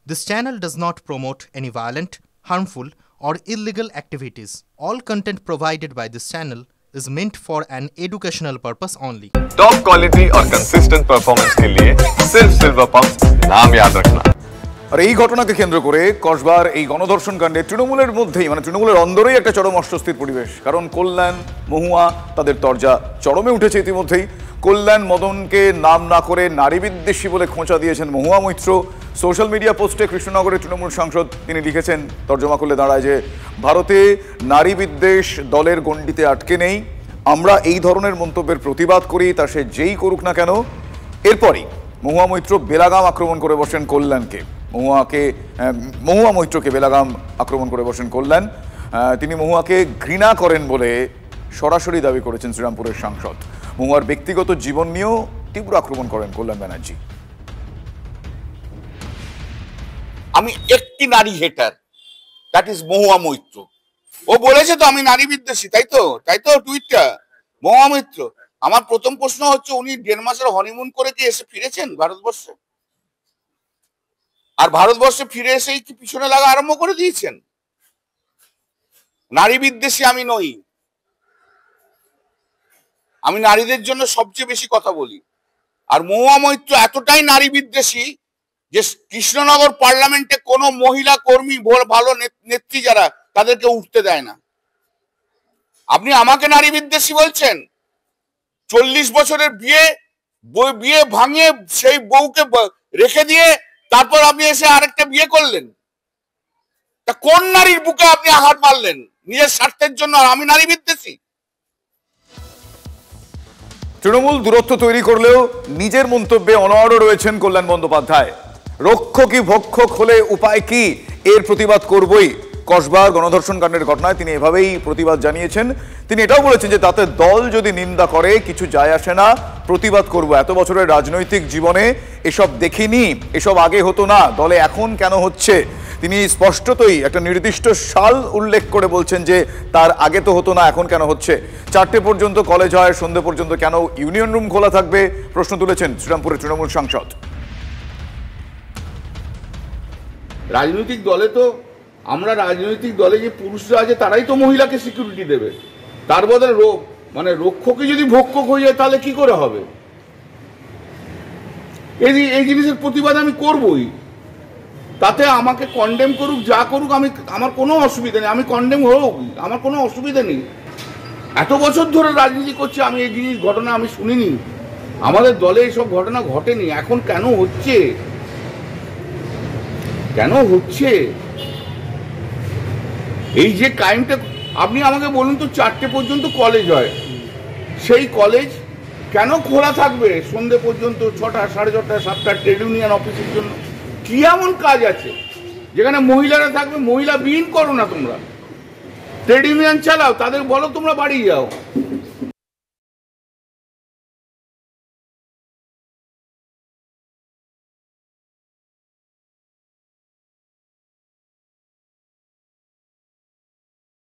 This channel does not promote any violent, harmful, or illegal activities. All content provided by this channel is meant for an educational purpose only. Top quality और consistent performance के लिए सिर्फ silver pumps नाम याद रखना। আর এই ঘটনাকে কেন্দ্র করে কসবার এই গণধর্ষণ কাণ্ডে তৃণমূলের মধ্যেই তৃণমূলের অন্দরেই একটা চরম অস্বস্তির পরিবেশ। কারণ কল্যাণ মহুয়া তাদের তরজা চরমে উঠেছে ইতিমধ্যেই। কল্যাণ মদনকে নাম না করে নারী বিদ্বেষী বলে খোঁচা দিয়েছেন মহুয়া মৈত্র। সোশ্যাল মিডিয়া পোস্টে কৃষ্ণনগরের তৃণমূল সাংসদ তিনি লিখেছেন, তর্জমা করলে দাঁড়ায় যে ভারতে নারী বিদ্বেষ দলের গণ্ডিতে আটকে নেই, আমরা এই ধরনের মন্তব্যের প্রতিবাদ করি, তা সে যেই করুক না কেন। এরপরই মহুয়া মৈত্র বেলাগাম আক্রমণ করে বসেন কল্যাণকে। মহুয়া মৈত্রকে বেলাগাম আক্রমণ করে বসেন কল্যাণ। তিনি মহুয়াকে ঘৃণা করেন বলে সরাসরি দাবি করেছেন শ্রীরামপুরের সাংসদ। মহুয়ার ব্যক্তিগত জীবন নিয়েও তীব্র আক্রমণ করেন কল্যাণ ব্যানার্জি। আমি একটি নারী হেটার, দ্যাট ইজ মহুয়া মৈত্র। ও বলেছে তো আমি নারী বিদ্বেষী, তাই তো টুইটটা মহুয়া মৈত্র। আমার প্রথম প্রশ্ন হচ্ছে, উনি 1.5 মাসের হনিমুন করে কি এসে ফিরেছেন ভারতবর্ষে? আর ভারতবর্ষে ফিরে এসেই কি পিছনে লাগা আরম্ভ করে দিয়েছেন? নারী বিদ্বেষী আমি নই, আমি নারীদের জন্য সবচেয়ে বেশি কথা বলি। আর মহুয়া মৈত্র এতটাই নারী বিদ্বেষী যে কৃষ্ণনগর পার্লামেন্টে কোনো মহিলা কর্মী, ভালো নেত্রী যারা, তাদেরকে উঠতে দেয় না। আপনি আমাকে নারী বিদ্বেষী বলছেন? 40 বছরের বিয়ে ভাঙিয়ে সেই বউকে রেখে দিয়ে তারপর আপনি এসে আরেকটা বিয়ে করলেন। তা কোন নারীর বুকে আপনি আঘাত মারলেন নিজের স্বার্থের জন্য? আর আমি নারী বিদ্বেষী? তৃণমূল দূরত্ব তৈরি করলেও নিজের মন্তব্যে অনড় রয়েছেন কল্যাণ বন্দ্যোপাধ্যায়। রক্ষকই ভক্ষক হলে উপায় কি, এর প্রতিবাদ করবই। কসবার গণধর্ষণ কাণ্ডের ঘটনায় তিনি এভাবেই প্রতিবাদ জানিয়েছেন। তিনি এটাও বলেছেন যে তাতে দল যদি নিন্দা করে কিছু যায় আসে না, প্রতিবাদ করব। এত বছরের রাজনৈতিক জীবনে এসব দেখিনি, এসব আগে হতো না, দলে এখন কেন হচ্ছে? তিনি স্পষ্টতই একটা নির্দিষ্ট সাল উল্লেখ করে বলছেন যে তার আগে তো হতো না, এখন কেন হচ্ছে। 4টে পর্যন্ত কলেজ হয়, সন্ধ্যে পর্যন্ত কেন ইউনিয়ন রুম খোলা থাকবে, প্রশ্ন তুলেছেন শ্রীরামপুরের তৃণমূল সাংসদ। রাজনৈতিক দলে তো রাজনৈতিক দলে যে পুরুষরা আছে তারাই তো মহিলাকে সিকিউরিটি দেবে। তার বদলে রক্ষকে যদি ভক্ষক হয়ে যায় তাহলে কি করে হবে? এই জিনিসের প্রতিবাদ আমি করবই। তাতে আমাকে কন্ডেম করুক, যা করুক, আমার কোনো অসুবিধা নেই। আমি কন্ডেম হোক, আমার কোনো অসুবিধা নেই। এত বছর ধরে রাজনীতি করছি, আমি এই ঘটনা আমি শুনিনি। আমাদের দলে এইসব ঘটনা ঘটেনি। এখন কেন হচ্ছে? এই যে ক্রাইমটা, আপনি আমাকে বলুন তো, 4টে পর্যন্ত কলেজ হয়, সেই কলেজ কেন খোলা থাকবে সন্ধ্যে পর্যন্ত? 6টা, 6:30, 7টা ট্রেড ইউনিয়ন অফিসের জন্য কি এমন কাজ আছে যেখানে মহিলারা থাকবে? মহিলা বিহীন করো না তোমরা, ট্রেড ইউনিয়ন চালাও, তাদের বলো তোমরা বাড়ি যাও।